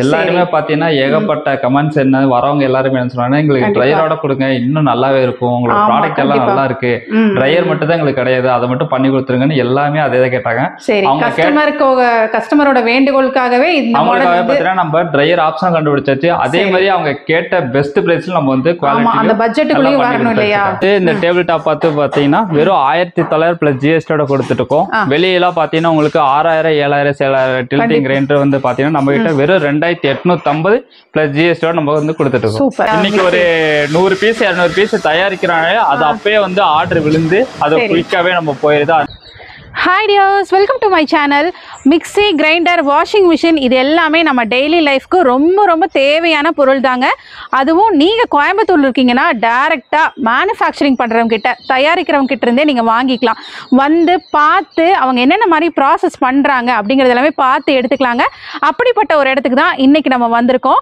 எல்லாருமே பாத்தீங்கன்னா ஏகப்பட்ட கமெண்ட்ஸ் என்ன வரவங்க எல்லாருமே என்ன சொன்னாங்க, எங்களுக்கு ட்ரையரோட கொடுங்க இன்னும் நல்லாவே இருக்கும், உங்களோட ப்ராடக்ட் எல்லாம் நல்லா இருக்கு, ட்ரையர் மட்டும் தான் எங்களுக்கு கிடையாது, அதை மட்டும் பண்ணி கொடுத்துருங்கன்னு எல்லாமே அதே தான் கேட்டாங்க. கஸ்டமரோட வேண்டுகோளுக்காகவே அவங்களுக்காக பாத்தீங்கன்னா நம்ம ட்ரையர் ஆப்ஷன் கண்டுபிடிச்சாச்சு. அதே மாதிரி அவங்க கேட்ட பெஸ்ட் பிரைஸ்ல நம்ம வந்து இந்த டேபிள் டாப் பார்த்து பாத்தீங்கன்னா வெறும் 1900 பிளஸ் ஜிஎஸ்டியோட கொடுத்துட்டு இருக்கோம். வெளியெல்லாம் பாத்தீங்கன்னா உங்களுக்கு 6000 7000 7000 டில்டிங் கிரைண்டர் வந்து பாத்தீங்கன்னா நம்ம கிட்ட வெறும் 2850 பிளஸ் ஜிஎஸ்டியோட நம்ம வந்து கொடுத்துட்டு இருக்கோம். இன்னைக்கு ஒரு 100 பீஸ் 200 பீஸ் தயாரிக்கிறாங்க, அது அப்பயே வந்து ஆர்டர் விழுந்து அது குயிக்காவே நம்ம போயிருது. Hi tears, welcome to my channel. Mixie, grinder, washing machine இது எல்லாமே நம்ம டெய்லி லைஃப்க்கு ரொம்ப ரொம்ப தேவையான பொருள் தாங்க. அதுவும் நீங்கள் கோயம்புத்தூர் இருக்கீங்கன்னா டேரெக்டாக மேனுஃபேக்சரிங் பண்ணுறவங்க கிட்ட, தயாரிக்கிறவங்க கிட்ட இருந்தே நீங்கள் வாங்கிக்கலாம். வந்து பார்த்து அவங்க என்னென்ன மாதிரி ப்ராசஸ் பண்ணுறாங்க அப்படிங்கிறது எல்லாமே பார்த்து எடுத்துக்கலாங்க. அப்படிப்பட்ட ஒரு இடத்துக்கு தான் இன்றைக்கி நம்ம வந்திருக்கோம்.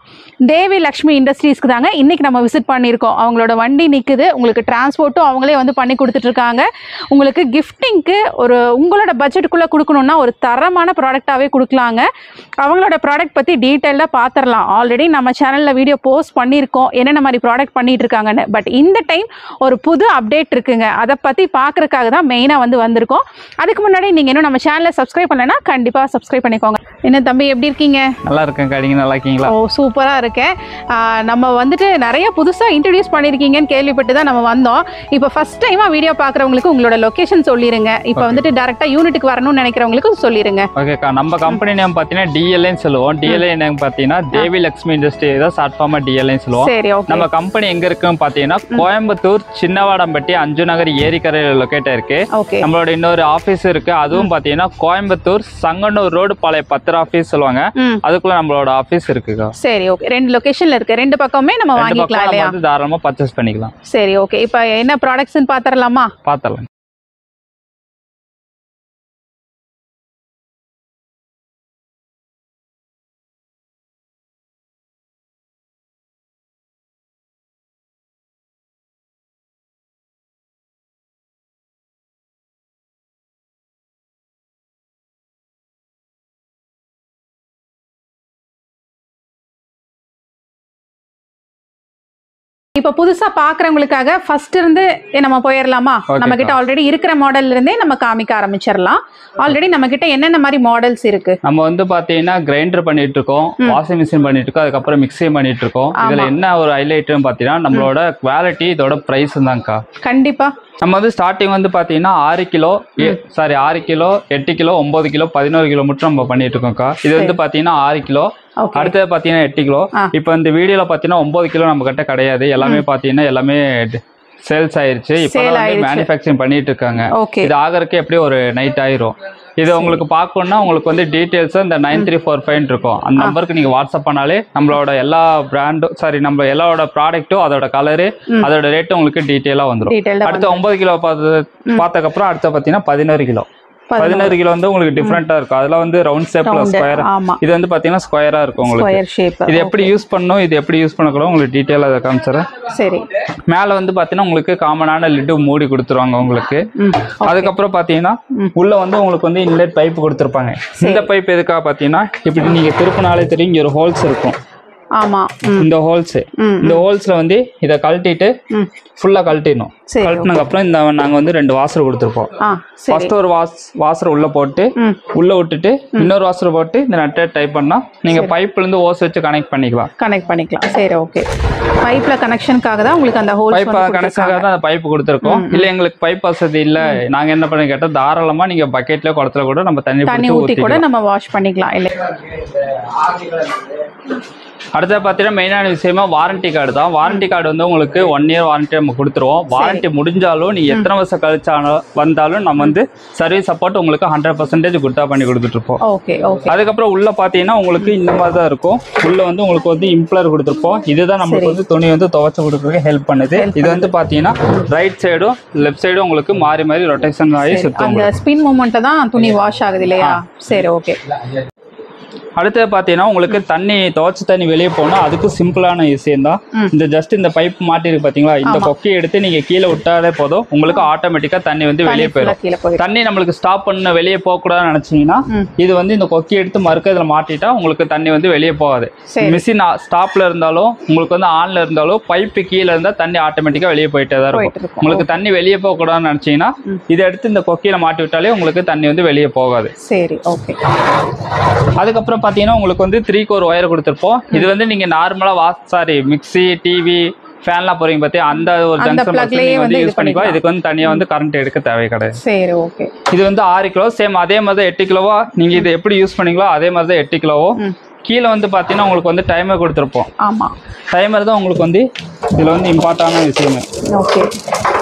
தேவி லக்ஷ்மி இண்டஸ்ட்ரீஸ்க்கு தாங்க இன்றைக்கி நம்ம விசிட் பண்ணியிருக்கோம். அவங்களோட வண்டி நிற்குது, உங்களுக்கு டிரான்ஸ்போர்ட்டும் அவங்களே வந்து பண்ணி கொடுத்துட்ருக்காங்க. உங்களுக்கு கிஃப்டிங்க்கு ஒரு உங்களோட பட்ஜெட்டுக்குள்ளே கொடுக்கணுன்னா ஒரு தரமான ப்ராடக்டாகவே கொடுக்கலாங்க. அவங்களோட ப்ராடக்ட் பற்றி டீட்டெயிலாக பார்த்துடலாம். ஆல்ரெடி நம்ம சேனலில் வீடியோ போஸ்ட் பண்ணியிருக்கோம் என்னென்ன மாதிரி ப்ராடக்ட் பண்ணிகிட்டு இருக்காங்கன்னு. பட் இந்த டைம் ஒரு புது அப்டேட் இருக்குங்க, அதை பற்றி பார்க்குறதுக்காக தான் மெயினாக வந்திருக்கோம். அதுக்கு முன்னாடி நீங்கள் இன்னும் நம்ம சேனலை சப்ஸ்கிரைப் பண்ணலைன்னா கண்டிப்பாக சப்ஸ்கிரைப் பண்ணிக்கோங்க. என்ன தம்பி, எப்படி இருக்கீங்க? நல்லா இருக்கேன். நீங்கள் நல்லா இருக்கீங்களா? ஓ, சூப்பராக இருக்கேன். நம்ம வந்துட்டு நிறைய புதுசாக இன்ட்ரடியூஸ் பண்ணியிருக்கீங்கன்னு கேள்விப்பட்டு தான் நம்ம வந்தோம். இப்போ ஃபஸ்ட் டைமாக வீடியோ பார்க்குறவங்களுக்கு உங்களோட லொக்கேஷன் சொல்லிடுங்க. இப்போ வந்துட்டு டேரெக்டாக யூனிட்டுக்கு வரணும்னு நினைக்கிறவங்களுக்கு சொல்லிடுங்க. ஓகேக்கா, நம்ம கம்பெனி நேம் பார்த்தீங்கன்னா டிஎல்ஐன்னு சொல்லுவோம். டிஎல்ஐ நேம் பார்த்தீங்கன்னா தேவி லக்ஷ்மி இண்டஸ்ட்ரி தான் ஷார்ட் ஃபார்மா டிஎல்ஐன்னு சொல்லுவோம். நம்ம கம்பெனி எங்க இருக்குன்னு பார்த்தீங்கன்னா கோயம்புத்தூர் சின்னவாடம்பட்டி அஞ்சு நகர் ஏரிக்கரையில் லொக்கேட் இருக்கு. நம்மளோட இன்னொரு ஆஃபீஸ் இருக்கு, அதுவும் பார்த்தீங்கன்னா கோயம்புத்தூர் சங்கனூர் ரோடு பழைய பத்திர ஆஃபீஸ் சொல்லுவாங்க, அதுக்குள்ள நம்மளோட ஆஃபீஸ் இருக்குக்கா. சரி, ஓகே. 2 லொகேஷன்ல இருக்கு, 2 பக்கமே நம்ம வாங்கிக்கலாம் இல்லையா? தாராளமா பர்ச்சேஸ் பண்ணிக்கலாம். சரி, ஓகே. இப்போ என்ன ப்ராடக்ட்ஸ்னு பார்த்தறலாமா? பார்த்தறலாம். இப்போ புதுசா பாக்குறவங்களுக்காக ஃபர்ஸ்ட் இருந்து நம்ம போயிடலாமா? நம்ம கிட்ட ஆல்ரெடி இருக்கிற மாடல்ல இருந்தே நம்ம காமிக்க ஆரம்பிச்சிடலாம். ஆல்ரெடி நம்ம கிட்ட என்னென்ன மாதிரி மாடல்ஸ் இருக்கு? நம்ம வந்து பாத்தீங்கன்னா கிரைண்டர் பண்ணிட்டு இருக்கோம், வாஷிங் மிஷின் பண்ணிட்டு இருக்கோம், அதுக்கப்புறம் மிக்ஸி பண்ணிட்டு இருக்கோம். இதுல என்ன ஒரு ஹைலைட்னு பாத்தீங்கன்னா நம்மளோட குவாலிட்டி, இதோட பிரைஸ் தான்க்கா. கண்டிப்பா. நம்ம வந்து ஸ்டார்டிங் வந்து பாத்தீங்கன்னா 6 கிலோ 8 கிலோ 9 கிலோ 11 கிலோ மட்டும் நம்ம பண்ணிட்டு இருக்கோம்க்கா. இது வந்து பாத்தீங்கன்னா 6 கிலோ, அடுத்தது பாத்தீங்கன்னா 8 கிலோ. இப்போ இந்த வீடியோல பாத்தீங்கன்னா 9 கிலோ நம்ம கிட்ட கிடையாது, எல்லாமே பாத்தீங்கன்னா எல்லாமே சேல்ஸ் ஆயிருச்சு. இப்போ வந்து மேனுஃபேக்சரிங் பண்ணிட்டு இருக்காங்க. இது ஆகிறதுக்கு எப்படி ஒரு நைட் ஆயிரும். இது உங்களுக்கு பார்க்கணும்னா உங்களுக்கு வந்து டீடைல்ஸ் இந்த 9345 இருக்கும், அந்த நம்பருக்கு நீங்க வாட்ஸ்அப் பண்ணாலே நம்மளோட எல்லா பிராண்டும் நம்ம எல்லாரோட ப்ராடக்ட்டும் அதோட கலரு அதோட ரேட்டும் உங்களுக்கு டீட்டெயிலா வந்துடும். அடுத்து 9 கிலோ பார்த்ததுக்கப்புறம் அடுத்த பாத்தீங்கன்னா 11 கிலோ. 11 கிலோ வந்து உங்களுக்கு டிஃபரெண்டா இருக்கும். அதெல்லாம் வந்து ரவுண்ட் ஷேப்ல ஸ்கொயர், இது வந்து பாத்தீங்கன்னா ஸ்கொயரா இருக்கும் உங்களுக்கு. இது எப்படி யூஸ் பண்ணணும், இது எப்படி யூஸ் பண்ணக்கூட உங்களுக்கு டீடைலா அதை காமிச்சிடுறேன். சரி. மேல வந்து பாத்தீங்கன்னா உங்களுக்கு காமனான லிட்டு மூடி கொடுத்துருவாங்க உங்களுக்கு. அதுக்கப்புறம் பாத்தீங்கன்னா உள்ள வந்து உங்களுக்கு வந்து இன்லெட் பைப் கொடுத்துருப்பாங்க. இந்த பைப் எதுக்காக பாத்தீங்கன்னா இப்படி நீங்க திருப்பினாலே தெரியும், இங்க ஒரு ஹோல்ஸ் இருக்கும். ஆமா, இந்த ஹோல்ஸ்ல வந்து இதை கழட்டிட்டு ஃபுல்லா கழட்டிடணும். கழட்டினதுக்கு அப்புறம் இந்த நாங்க வந்து 2 வாசர் கொடுத்துருப்போம். ஃபர்ஸ்ட் ஒரு வாசர் உள்ள போட்டு உள்ள விட்டுட்டு இன்னொரு வாசர் போட்டு இந்த நட்டை டைப் பண்ணா நீங்க பைப்ல இருந்து ஓஸ் வச்சு கனெக்ட் பண்ணிக்கலாம். சரி, ஓகே. பைப்ல கனெக்ஷனுக்காக தான் உங்களுக்கு அந்த ஹோல்ஸ் பைப் கனெக்ஷனுக்காக தான் அந்த பைப் கொடுத்துருக்கோம். இல்ல எங்களுக்கு பைப் வசதி இல்ல, நாங்க என்ன பண்ணி கேட்டா தாராளமா நீங்க பக்கெட்ல குளத்துல கூட நம்ம தண்ணி ஊத்தி கூட நம்ம வாஷ் பண்ணிக்கலாம். இல்ல அடுத்த பாத்தீங்கன்னா மெயினான விஷயமா வாரண்டி கார்டு தான். வாரண்டி கார்டு வந்து உங்களுக்கு 1 இயர் வாரண்டி நம்ம கொடுத்துருவோம். வாரண்டி முடிஞ்சாலும் நீ எத்தனை வருஷம் கழிச்சாலும் வந்தாலும் நம்ம வந்து சர்வீஸ் சப்போர்ட் உங்களுக்கு 100% குட்டா பண்ணி கொடுத்துட்டு இருப்போம். அதுக்கப்புறம் உள்ள பாத்தீங்கன்னா உங்களுக்கு இந்த மாதிரி தான் இருக்கும். உள்ள வந்து உங்களுக்கு வந்து இம்ப்ளர் கொடுத்துருப்போம். இதுதான் நம்மளுக்கு வந்து துணி வந்து துவைச்சு கொடுக்குறதுக்கு ஹெல்ப் பண்ணுது. இது வந்து பாத்தீங்கன்னா ரைட் சைடும் லெஃப்ட் சைடும் உங்களுக்கு மாறி மாறி ரொட்டேஷன் ஆகி சுத்தம். ஸ்பின் மூமெண்ட் தான் துணி வாஷ் ஆகுது இல்லையா? சரி, ஓகே. அடுத்து பாத்தீங்கன்னா உங்களுக்கு தண்ணி துவைச்ச தண்ணி வெளியே போனா அதுக்கு சிம்பிளான விஷயம் தான். இந்த ஜஸ்ட் இந்த பைப் மாட்டிருக்கு பாத்தீங்களா, இந்த கொக்கியை எடுத்து நீங்க கீழே விட்டாலே போதும், உங்களுக்கு ஆட்டோமேட்டிக்கா தண்ணி வந்து வெளியே போயிடும். தண்ணி நம்மளுக்கு ஸ்டாப் பண்ண வெளியே போக கூடாதுன்னு நினைச்சீங்கன்னா இது வந்து இந்த கொக்கி எடுத்து மறுக்க இதுல மாட்டிட்டா உங்களுக்கு தண்ணி வந்து வெளியே போகாது. மிஷின் ஸ்டாப்ல இருந்தாலும் உங்களுக்கு வந்து ஆன்ல இருந்தாலும் பைப்பு கீழே இருந்தா தண்ணி ஆட்டோமேட்டிக்கா வெளியே போயிட்டே தான் இருக்கும். உங்களுக்கு தண்ணி வெளியே போக கூடாதுன்னு நினைச்சீங்கன்னா இதை எடுத்து இந்த கொக்கியில மாட்டி விட்டாலே உங்களுக்கு தண்ணி வந்து வெளியே போகாது. சரி, ஓகே. அதுக்கப்புறம் பாத்தீங்கன்னா உங்களுக்கு வந்து 3 கோர் ஒயர் கொடுத்துருப்போம். இது வந்து நீங்க நார்மலா மிக்ஸி, டிவி, ஃபேன்லாம் போறீங்க பாத்தீங்க, அந்த ஒரு ஜங்ஷன் வந்து யூஸ் பண்ணிக்கலாம். இதுக்கு வந்து தனியா வந்து கரண்ட் எடுக்க தேவை கிடையாது. சரி, ஓகே. இது வந்து 6 கிலோ சேம் அதே மாதிரி 8 கிலோவா நீங்க இது எப்படி யூஸ் பண்ணீங்களோ அதே மாதிரி 8 கிலோவோ. கீழே வந்து பாத்தீங்கன்னா உங்களுக்கு வந்து டைமர் கொடுத்துருப்போம். ஆமா, டைமர் தான் உங்களுக்கு வந்து இதுல வந்து இம்பார்ட்டன்டான விஷயமே. ஓகே.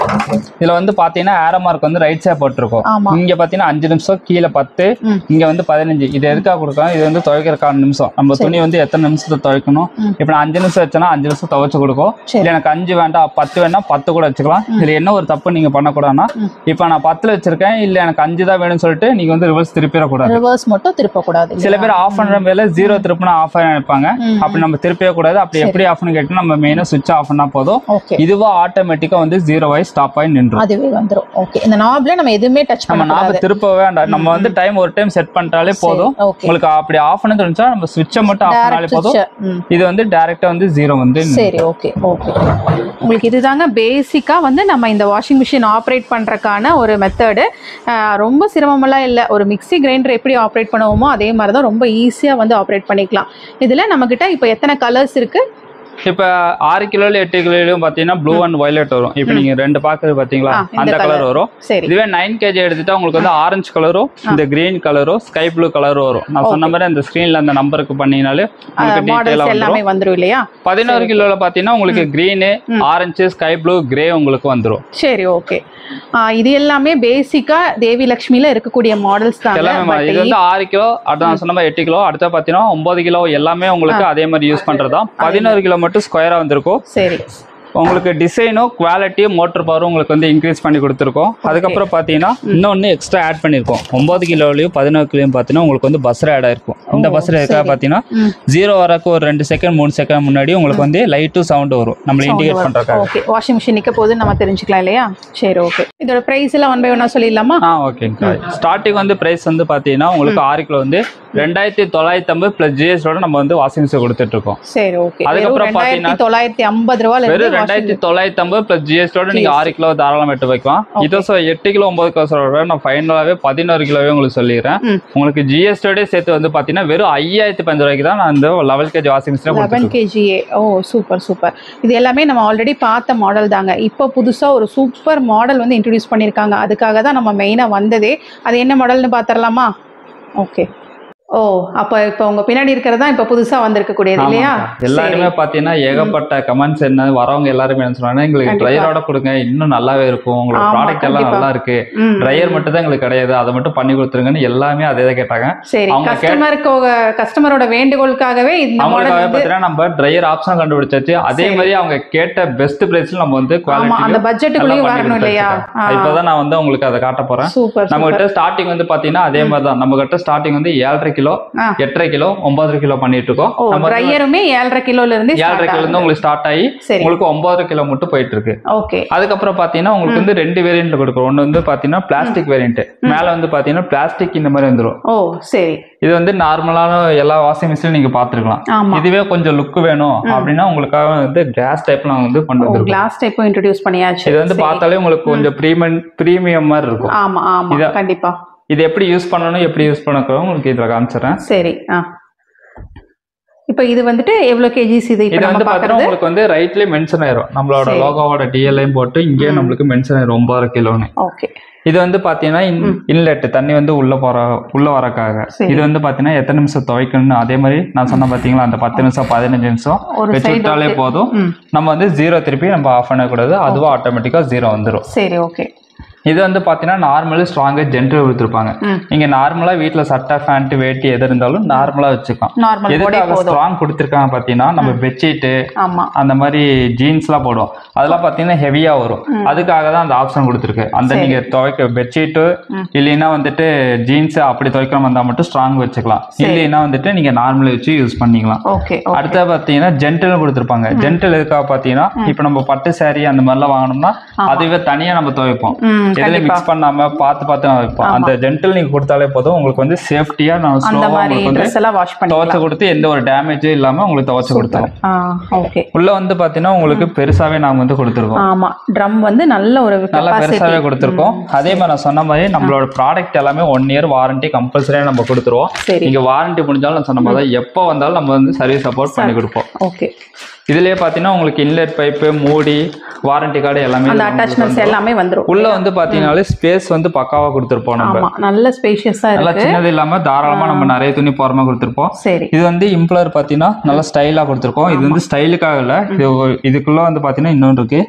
இதுல வந்து பாத்தீங்கன்னா ஏரோ மார்க் வந்து ரைட் சைடு போட்டிருக்கோம். இங்க பாத்தீங்கன்னா 5 நிமிஷம், கீழே 10, இங்க வந்து 15. இது எதுக்காக கொடுக்கலாம், இது வந்து துவைக்கிறக்கான நிமிஷம். நம்ம துணி வந்து எத்தனை நிமிஷத்தை துவைக்கணும். இப்ப நான் 5 நிமிஷம் வச்சேன்னா 5 நிமிஷம் துவைச்சு கொடுக்கும். இல்ல எனக்கு 5 வேண்டாம் 10 வேணா 10 கூட வச்சுக்கலாம். இதுல என்ன ஒரு தப்பு நீங்க பண்ணக்கூடாதுன்னா, இப்ப நான் 10ல வச்சிருக்கேன், இல்ல எனக்கு 5 தான் வேணும்னு சொல்லிட்டு நீங்க வந்து ரிவர்ஸ் திருப்பிடக்கூடாது. ரிவர்ஸ் மட்டும் திருப்பக்கூடாது. சில பேர் ஆஃப் பண்ற மேல 0 திருப்பினா ஆஃப் ஆகி நினைப்பாங்க. அப்படி நம்ம திருப்பவே கூடாது. அப்படி எப்படி ஆஃப்னு கேட்டா நம்ம மெயினா சுவிட்ச் ஆஃப் பண்ணா போதும், இதுவா ஆட்டோமேட்டிக்கா வந்து 0 ஆகி ஸ்டாப் ஆகி நின்றும். அதுவே வந்துரும். ஓகே. இந்த நாப்ல நம்ம எதுமே டச் பண்ண கூடாது. நம்ம நாப் திருப்பவே வேண்டாம். நம்ம வந்து டைம் ஒரு டைம் செட் பண்ணிட்டாலே போதும். உங்களுக்கு அப்படி ஆஃப் பண்ண தோணுச்சா நம்ம ஸ்விட்சை மட்டும் ஆஃப் பண்ணாலே போதும். இது வந்து டைரக்டா வந்து 0 வந்து. சரி, ஓகே, ஓகே. உங்களுக்கு இதுதாங்க பேசிக்கா வந்து நம்ம இந்த வாஷிங் மிஷின் ஆப்ரேட் பண்றதுக்கான ஒரு மெத்தட். ரொம்ப சிரமமெல்லாம் இல்லை. ஒரு மிக்ஸி கிரைண்டர் எப்படி ஆப்ரேட் பண்ணுவோமோ அதே மாதிரி தான் ரொம்ப ஈஸியா வந்து ஆப்ரேட் பண்ணிக்கலாம். இதுல நம்ம கிட்ட இப்போ எத்தனை கலர்ஸ் இருக்கு? இப்ப 6 கிலோல 8 கிலோலயும் பாத்தீங்கன்னா ப்ளூ அண்ட் வயலட் வரும். இப்ப நீங்க ரெண்டு பாக்குறது பாத்தீங்களா, அந்த கலர் வரும். இதுவே 9 kg எடுத்துட்டா உங்களுக்கு வந்து ஆரஞ்சு கலரும், இந்த கிரீன் கலரும், ஸ்கை ப்ளூ கலரும் வரும். நான் சொன்ன மாதிரி அந்த ஸ்கிரீன்ல அந்த நம்பருக்கு பண்ணீங்கனாலே உங்களுக்கு டீடைலா வந்துரும் இல்லையா. 11 கிலோல பாத்தீங்கன்னா உங்களுக்கு green, orange, sky blue, grey உங்களுக்கு வந்துரும். சரி, ஓகே. இது எல்லாமே பேசிக்கா தேவி லட்சுமில இருக்கக்கூடிய மாடல்ஸ் தான். இது வந்து 6 கிலோ, அடுத்து நான் சொன்ன மாதிரி 8 கிலோ, அடுத்து பாத்தீங்கன்னா 9 கிலோ எல்லாமே உங்களுக்கு அதே மாதிரி யூஸ் பண்றதா. 11 கிலோ மட்டும் ஸ்கொயரா வந்திருக்கும். சரி, உங்களுக்கு டிசைனும் குவாலிட்டியும் மோட்டர் பவரும் உங்களுக்கு வந்து இன்க்ரீஸ் பண்ணி கொடுத்துருக்கோம். அதுக்கப்புறம் பார்த்தீங்கன்னா இன்னொன்று எக்ஸ்ட்ரா ஆட் பண்ணியிருக்கோம். 9 கிலோலையும் 11 கிலோலையும் பார்த்தீங்கன்னா உங்களுக்கு வந்து பஸ்ஸர் ஆட் ஆயிருக்கும். இந்த பஸ்ஸர் எதுக்காக பார்த்தீங்கன்னா 0 வரக்கு ஒரு 2 செகண்ட் 3 செகண்ட் முன்னாடி உங்களுக்கு வந்து லைட்டும் சவுண்ட் வரும் நம்மள இண்டிகேட் பண்றதுக்காக. ஓகே, வாஷிங் மிஷின் நிக்க போது நம்ம தெரிஞ்சுக்கலாம் இல்லையா. சரி, ஓகே. இதோட பிரைஸ் எல்லாம் 1 by 1 சொல்லிடலாமா? ஓகேங்க. ஸ்டார்டிங் வந்து பிரைஸ் வந்து பார்த்தீங்கன்னா உங்களுக்கு 6 கிலோ வந்து 2950 பிளஸ் ஜிஎஸ்டியோட நம்ம வந்து வாஷிங் மிஷின் கொடுத்துட்டு இருக்கோம். சரி, ஓகே. அதுக்கப்புறம் பார்த்தீங்கன்னா 2950 ரூபாயில இருந்து 2950 பிளஸ் ஜிஎஸ்டியோட நீங்க 6 கிலோ தாராளமா எடுத்து வைக்கலாம். இதோ 8 கிலோ 9 கிலோ சொல்றேன், நான் ஃபைனலாவே 11 கிலோவே உங்களுக்கு சொல்லிடுறேன். உங்களுக்கு ஜிஎஸ்டியோட சேர்த்து வந்து பாத்தீங்கன்னா வெறும் 5500 ரூபாய்க்கு தான் நான் இந்த 11 kg வாஷிங் மிஷின் 11 kg. ஓ, சூப்பர் சூப்பர். இது எல்லாமே நம்ம ஆல்ரெடி பார்த்த மாடல் தாங்க. இப்போ புதுசா ஒரு சூப்பர் மாடல் வந்து இன்ட்ரோடியூஸ் பண்ணிருக்காங்க. அதுக்காக தான் நம்ம மெயினா வந்ததே. அது என்ன மாடல்னு பாத்திரலாமா? ஓகே. ஓ, அப்ப இப்ப உங்க பின்னாடி இருக்கிறதா இப்ப புதுசா வந்திருக்க கூடியது இல்லையா? எல்லாருமே பாத்தீங்கன்னா ஏகப்பட்ட கமெண்ட்ஸ் என்ன வரவங்க எல்லாருமே என்ன சொல்றாங்க, எங்களுக்கு ட்ரையரோட கொடுங்க இன்னும் நல்லாவே இருக்கும், உங்களோட ப்ராடக்ட் எல்லாம் நல்லா இருக்கு, ட்ரையர் மட்டும் தான் எங்களுக்கு கிடையாது, அதை மட்டும் பண்ணி கொடுத்துருங்கன்னு எல்லாமே அதே தான் கேட்டாங்க. கஸ்டமரோட வேண்டுகோளுக்காகவே பாத்தீங்கன்னா நம்ம ட்ரையர் ஆப்ஷன் கண்டுபிடிச்சாச்சு. அதே மாதிரி அவங்க கேட்ட பெஸ்ட் பிரைஸ்ல நம்ம வந்து குவாலிட்டி பட்ஜெட்டுக்குள்ளேயும் வரணும் இல்லையா. இப்பதான் நான் வந்து உங்களுக்கு அதை காட்ட போறேன். நம்ம கிட்ட ஸ்டார்டிங் வந்து பாத்தீங்கன்னா அதே மாதிரி தான். நம்ம கிட்ட ஸ்டார்டிங் வந்து 7.5 கிலோ, 8.5 கிலோ, 9 கிலோ பண்ணிட்டு இருக்கோம். ட்ரையருமே 7.5 கிலோல இருந்து உங்களுக்கு ஸ்டார்ட் ஆகி உங்களுக்கு 9 கிலோ மட்டும் போயிட்டு இருக்கு. ஓகே. அதுக்கப்புறம் பாத்தீங்கன்னா உங்களுக்கு வந்து 2 வேரியன்ட்ல கொடுக்குறோம். ஒன்னு வந்து பாத்தீங்கன்னா பிளாஸ்டிக் வேரியன்ட், மேல வந்து பாத்தீங்கன்னா பிளாஸ்டிக் இந்த மாதிரி வந்துரும். ஓ, சரி. இது வந்து நார்மலான எல்லா வாஷிங் மிஷினும் நீங்க பாத்துக்கலாம். இதுவே கொஞ்சம் லுக் வேணும் அப்படின்னா உங்களுக்காக வந்து கிளாஸ் டைப்ல வந்து கொண்டு வந்திருக்கோம். கிளாஸ் டைப்பும் இன்ட்ரோடியூஸ் பண்ணியாச்சு. இது வந்து பார்த்தாலே உங்களுக்கு கொஞ்சம் பிரீமியம் மாதிரி இருக்கும். ஆமா ஆமா, கண்டிப்பா. இது எப்படி யூஸ் பண்ணணும், எப்படி யூஸ் பண்ணணும் உங்களுக்கு இதுல காமிச்சறேன். சரி. இப்போ இது வந்துட்டு எவ்வளவு கேஜிஸ்? இது வந்து பாத்தீங்கன்னா உங்களுக்கு வந்து ரைட்லயே மென்ஷன் ஆயிரும். நம்மளோட லோகோவோட டிஎல்ஐயும் போட்டு இங்கே நம்மளுக்கு மென்ஷன் ஆயிரும் 9 கிலோன்னு. ஓகே. இது வந்து பாத்தீங்கன்னா இன்லெட் தண்ணி வந்து உள்ள வரக்காக. இது வந்து பாத்தீங்கன்னா எத்தனை நிமிஷம் துவைக்கணும்னு அதே மாதிரி நான் சொன்ன பாத்தீங்களா, அந்த 10 நிமிஷம் 15 நிமிஷம் வச்சுட்டாலே போதும். நம்ம வந்து 0 திருப்பி நம்ம ஆஃப் பண்ணக்கூடாது, அதுவா ஆட்டோமேட்டிக்கா 0 வந்துடும். சரி, ஓகே. இது வந்து பாத்தீங்கன்னா நார்மலி ஸ்ட்ராங்கா ஜென்டல் கொடுத்துருப்பாங்க. நீங்க நார்மலா வீட்டுல சட்டை பேண்ட் வேட்டி எது இருந்தாலும் நார்மலா வச்சுக்கலாம். எதுக்காக ஸ்ட்ராங் கொடுத்துருக்காங்க பாத்தீங்கன்னா நம்ம பெட்ஷீட் அந்த மாதிரி ஜீன்ஸ் எல்லாம் போடுவோம், அதெல்லாம் பாத்தீங்கன்னா ஹெவியா வரும். அதுக்காக தான் அந்த ஆப்ஷன் கொடுத்துருக்கு. அந்த நீங்க துவைக்க பெட்ஷீட்டு இல்லைன்னா வந்துட்டு ஜீன்ஸ் அப்படி துவைக்கிற வந்தா மட்டும் ஸ்ட்ராங் வச்சுக்கலாம், இல்லைன்னா வந்துட்டு நீங்க நார்மலா வச்சு யூஸ் பண்ணிக்கலாம். அடுத்த பாத்தீங்கன்னா ஜென்டல் கொடுத்துருப்பாங்க. ஜென்டல் எதுக்காக பாத்தீங்கன்னா இப்ப நம்ம பட்டு சாரி அந்த மாதிரி எல்லாம் வாங்கணும்னா அதுவே தனியா நம்ம துவைப்போம், எதுல மிக்ஸ் பண்ணாம பார்த்து வைப்போம். அந்த ஜென்டல் நீங்க கொடுத்தாலே போதும், உங்களுக்கு வந்து சேஃப்டியா நம்ம ஸ்லோவா துவைச்சு கொடுத்து எந்த ஒரு டேமேஜும் இல்லாம உங்களுக்கு துவைச்சு கொடுத்துரும். உள்ள வந்து பாத்தீங்கன்னா உங்களுக்கு பெருசாவே நாங்க வந்து கொடுத்துருக்கோம். ஆமா, ட்ரம் வந்து நல்ல பெருசாவே கொடுத்துருக்கோம். அதே மாதிரி நான் சொன்ன மாதிரி நம்மளோட ப்ராடக்ட் எல்லாமே 1 இயர் வாரண்டி கம்பல்சரியா நம்ம கொடுத்துருவோம். நீங்க வாரண்டி முடிஞ்சாலும் சொன்ன மாதிரி எப்போ வந்தாலும் நம்ம வந்து சர்வீஸ் சப்போர்ட் பண்ணி கொடுப்போம். இதுலயே பாத்தீங்கன்னா உங்களுக்கு இன்லெட் பைப்பு மூடி வாரண்டி கார்டு எல்லாமே அந்த அட்டாச்மெண்ட்ஸ் எல்லாமே வந்துரும். உள்ள வந்து பாத்தீங்கன்னாலே ஸ்பேஸ் வந்து பக்காவா கொடுத்திருப்போம். நம்ம நல்ல ஸ்பேஷியஸா இருக்கு, நல்ல சின்னது இல்லாம தாராளமா நம்ம நிறைய துணி போறமா கொடுத்திருப்போம். இது வந்து இம்ப்ளர் பாத்தீங்கன்னா நல்ல ஸ்டைலா கொடுத்திருக்கோம். இது வந்து ஸ்டைலுக்காக இல்ல, இதுக்குள்ள வந்து பாத்தீங்கன்னா இன்னொன்று இருக்கு.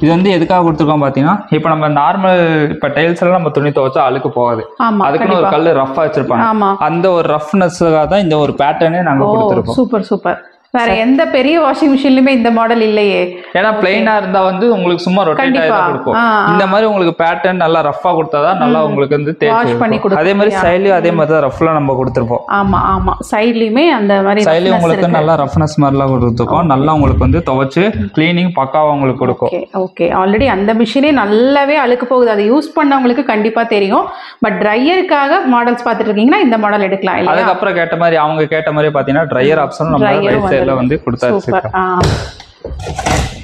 இது வந்து எதுக்காக கொடுத்திருக்கோம் பாத்தீங்கன்னா இப்ப நம்ம நார்மல் இப்ப டைல்ஸ் எல்லாம் நம்ம துணி துவைச்சா அழுக்கு போகாது, அதுக்குன்னு ஒரு கல்லு ரஃபா வச்சிருப்பாங்க. அந்த ஒரு ரஃப்னஸ்க்காக தான் இந்த ஒரு பேட்டர்னே நாங்க கொடுத்திருக்கோம். சூப்பர். வேற எந்த பெரிய வாஷிங் மிஷின்லயுமே இந்த மாடல் இல்லையே. ஏன்னா பிளைனா இருந்தா வந்து உங்களுக்கு சும்மா ரொட்டேட் ஆகி கொடுக்கும். இந்த மாதிரி உங்களுக்கு பேட்டர்ன் நல்லா ரஃபா கொடுத்தாதான் நல்லா உங்களுக்கு வந்து வாஷ் பண்ணி கொடுக்கும். அதே மாதிரி சைடுலயும் அதே மாதிரி தான் ரஃப்ல நம்ம கொடுத்திருப்போம். ஆமா சைடுலயுமே அந்த மாதிரி சைடுலயும் உங்களுக்கு நல்லா ரஃப்னஸ் மாதிரிலாம் கொடுத்துருக்கோம். நல்லா உங்களுக்கு வந்து துவைச்சு கிளீனிங் பக்காவா உங்களுக்கு கொடுக்கும். ஓகே ஆல்ரெடி அந்த மிஷினே நல்லாவே அழுக்கு போகுது, அதை யூஸ் பண்ணவங்களுக்கு கண்டிப்பா தெரியும். பட் ட்ரையருக்காக மாடல்ஸ் பார்த்துட்டு இருக்கீங்கன்னா இந்த மாடல் எடுக்கலாம். அதுக்கப்புறம் கேட்ட மாதிரி அவங்க கேட்ட மாதிரி பாத்தீங்கன்னா ட்ரையர் ஆப்ஷன் நம்ம வந்து கொடுத்தாச்சு.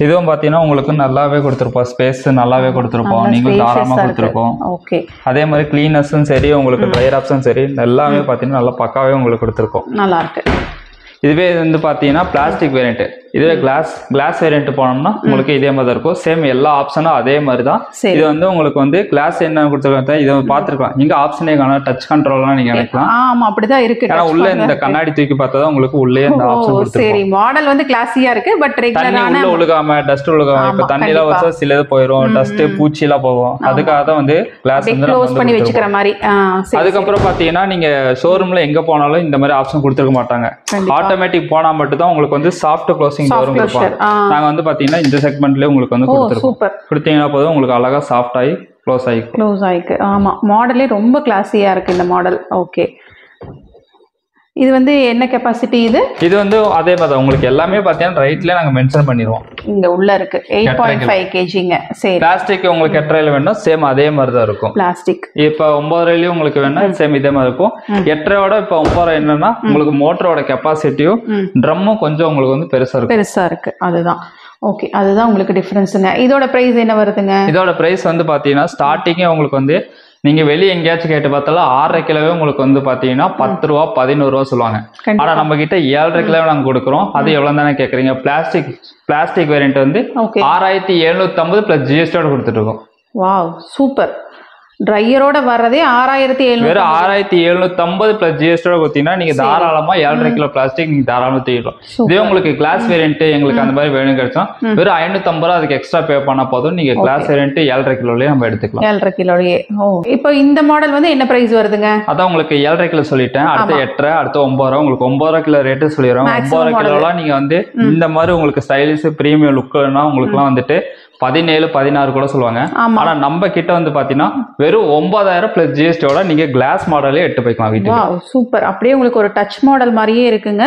இதுவும் பாத்தீங்கன்னா உங்களுக்கு நல்லாவே கொடுத்திருப்போம், ஸ்பேஸ் நல்லாவே கொடுத்திருப்போம், நீங்களும் தாராளமா கொடுத்திருப்போம். அதே மாதிரி கிளீனஸும் சரி உங்களுக்கு ட்ரையர் ஆப்ஷன் சரி எல்லாமே பாத்தீங்கன்னா நல்லா பக்காவே உங்களுக்கு கொடுத்திருக்கோம். நல்லா இருக்கு. இதுவே வந்து பாத்தீங்கன்னா பிளாஸ்டிக் வேரியன்ட். இதுவே கிளாஸ் வேரியன்ட் போனோம்னா உங்களுக்கு இதே மாதிரி இருக்கும். சேம் எல்லா ஆப்ஷனும் அதே மாதிரி தான். இது வந்து உங்களுக்கு வந்து கிளாஸ் என்ன கொடுத்துருக்காங்க இதை பார்த்துருக்கலாம். இங்க ஆப்ஷனே காண டச் கண்ட்ரோல்லாம் நீங்க நினைக்கலாம். ஆமா அப்படிதான் இருக்கு. ஆனா உள்ள இந்த கண்ணாடி தூக்கி பார்த்தா உங்களுக்கு உள்ளே இந்த ஆப்ஷன் கொடுத்துருக்கோம். சரி, மாடல் வந்து கிளாஸியா இருக்கு. பட் ரெகுலரான உள்ள ஒழுகாம டஸ்ட் ஒழுகாம இப்ப தண்ணில வச்சா சில இது போயிடும், டஸ்ட் பூச்சி எல்லாம் போகும். அதுக்காக தான் வந்து கிளாஸ் வந்து க்ளோஸ் பண்ணி வச்சுக்கிற மாதிரி. அதுக்கப்புறம் பாத்தீங்கன்னா நீங்க ஷோரூம்ல எங்க போனாலும் இந்த மாதிரி ஆப்ஷன் கொடுத்துருக்க மாட்டாங்க. ஆட்டோமேட்டிக் போனா மட்டும் தான் உங்களுக்கு வந்து சாஃப்ட் க்ளோசிங் டோர் கொடுப்பாங்க. நாங்க வந்து பாத்தீங்கன்னா இந்த செக்மெண்ட்லயே உங்களுக்கு வந்து கொடுத்துருக்கோம். கொடுத்தீங்கன்னா போதும் உங்களுக்கு அழகா சாஃப்ட் ஆகி க்ளோஸ் ஆயிக்கு. ஆமா, மாடலே ரொம்ப கிளாஸியா இருக்கு இந்த மாடல். ஓகே, இது வந்து என்ன கெபாசிட்டி? இது வந்து அதே மாதிரி உங்களுக்கு எல்லாமே பாத்தீங்கன்னா ரைட்ல நாங்க மென்ஷன் பண்ணிடுவோம். இங்க உள்ள இருக்கு 8.5 kgங்க. சரி, பிளாஸ்டிக் உங்களுக்கு 8.5 வேணும், சேம் அதே மாதிரி தான் இருக்கும். பிளாஸ்டிக் இப்ப 9.5 உங்களுக்கு வேணும், சேம் இதே மாதிரி இருக்கும். 8.5 இப்ப 9 என்னன்னா உங்களுக்கு மோட்டரோட கெபாசிட்டியும் ட்ரம்மும் கொஞ்சம் உங்களுக்கு வந்து பெருசா இருக்கு. அதுதான். ஓகே, அதுதான் உங்களுக்கு டிஃபரன்ஸுங்க. இதோட பிரைஸ் என்ன வருதுங்க? இதோட பிரைஸ் வந்து பாத்தீங்கன்னா ஸ்டார்டிங்கே உங்களுக்கு வந்து நீங்க வெளியே எங்கேயாச்சும் கேட்டு பார்த்தாலும் 6.5 கிலோவே உங்களுக்கு வந்து பாத்தீங்கன்னா 10 ரூபா 11 ரூபா சொல்லுவாங்க. ஆனா நம்ம கிட்ட 7.5 கிலோவே நாங்க கொடுக்குறோம். அது எவ்வளவு தானே கேக்குறீங்க? பிளாஸ்டிக் வேரியன்ட் வந்து 6750 பிளஸ் ஜிஎஸ்டியோட கொடுத்துட்டு இருக்கோம். Wow, super. ட்ரையரோட வர்றதே 6700. வெறும் 6750 பிளஸ் ஜிஎஸ்டியோட கொடுத்தீங்கன்னா நீங்க தாராளமா 7.5 கிலோ பிளாஸ்டிக் நீங்க தாராளமா தூக்கிடலாம். இதே உங்களுக்கு கிளாஸ் வேரியன்ட் எங்களுக்கு அந்த மாதிரி வேணும் கிடைச்சா வெறும் 550 ரூபா அதுக்கு எக்ஸ்ட்ரா பே பண்ணா போதும். நீங்க கிளாஸ் வேரியன்ட் 7.5 கிலோலயே நம்ம எடுத்துக்கலாம். 7.5 கிலோலயே. இப்போ இந்த மாடல் வந்து என்ன பிரைஸ் வருதுங்க? அதான் உங்களுக்கு 7.5 கிலோ சொல்லிட்டேன். அடுத்து 8.5, அடுத்து 9 உங்களுக்கு 9 கிலோ ரேட்டு சொல்லிடுறோம். 9 கிலோலாம் நீங்க வந்து இந்த மாதிரி உங்களுக்கு ஸ்டைலிஷ் பிரீமியம் லுக்குன்னா உங்களுக்குலாம் வந்துட்டு 17, 16 கூட சொல்லுவாங்க. ஆனா நம்ம கிட்ட வந்து பாத்தீங்கன்னா வெறும் 9000 பிளஸ் ஜிஎஸ்டியோட நீங்க கிளாஸ் மாடலே எடுத்து போய்க்கலாம் வீட்டுக்கு. சூப்பர். அப்படியே உங்களுக்கு ஒரு டச் மாடல் மாதிரியே இருக்குங்க.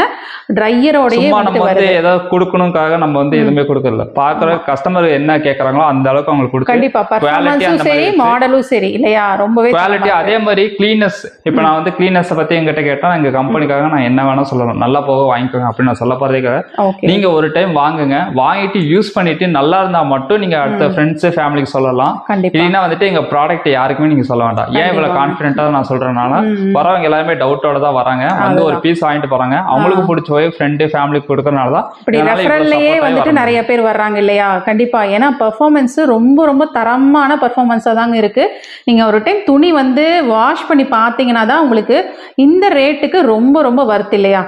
ட்ரையரோடயே நம்ம வந்து ஏதாவது கொடுக்கணும்காக நம்ம வந்து எதுவுமே கொடுக்கல. பாக்குற கஸ்டமர் என்ன கேக்குறாங்களோ அந்த அளவுக்கு அவங்களுக்கு கொடுக்க. கண்டிப்பா பர்ஃபார்மன்ஸும் சரி மாடலும் சரி இல்லையா, ரொம்பவே குவாலிட்டி. அதே மாதிரி கிளீனஸ். இப்ப நான் வந்து கிளீனஸ் பத்தி எங்கிட்ட கேட்டா எங்க கம்பெனிக்காக நான் என்ன வேணா சொல்லணும், நல்லா போக வாங்கிக்கோங்க அப்படின்னு நான் சொல்ல போறதுக்காக நீங்க ஒரு டைம் வாங்குங்க, வாங்கிட்டு யூஸ் பண்ணிட்டு நல்லா இருந்தா மட்டும் நீங்க அடுத்த ஃப்ரெண்ட்ஸ் ஃபேமிலிக்கு சொல்லலாம். இல்லைன்னா வந்துட்டு எங்க ப்ராடக்ட் யாருக்குமே நீங்க சொல்ல வேண்டாம். ஏன் இவ்வளவு கான்பிடென்ட்டா நான் சொல்றேனால வரவங்க எல்லாருமே டவுட்டோட தான் வராங்க. வந்து ஒரு பீஸ் வாங்கிட்டு போறாங்க, அவங்களுக்கு பிடிச்ச போய் ஃப்ரெண்டு ஃபேமிலிக்கு கொடுக்கறனால தான் இப்படி ரெஃபரல்லையே வந்துட்டு நிறைய பேர் வர்றாங்க இல்லையா. கண்டிப்பா, ஏன்னா பெர்ஃபார்மன்ஸ் ரொம்ப ரொம்ப தரமான பெர்ஃபார்மன்ஸா தாங்க இருக்கு. நீங்க ஒரு டைம் துணி வந்து வாஷ் பண்ணி பார்த்தீங்கன்னா தான் உங்களுக்கு இந்த ரேட்டுக்கு ரொம்ப ரொம்ப வர்த் இல்லையா.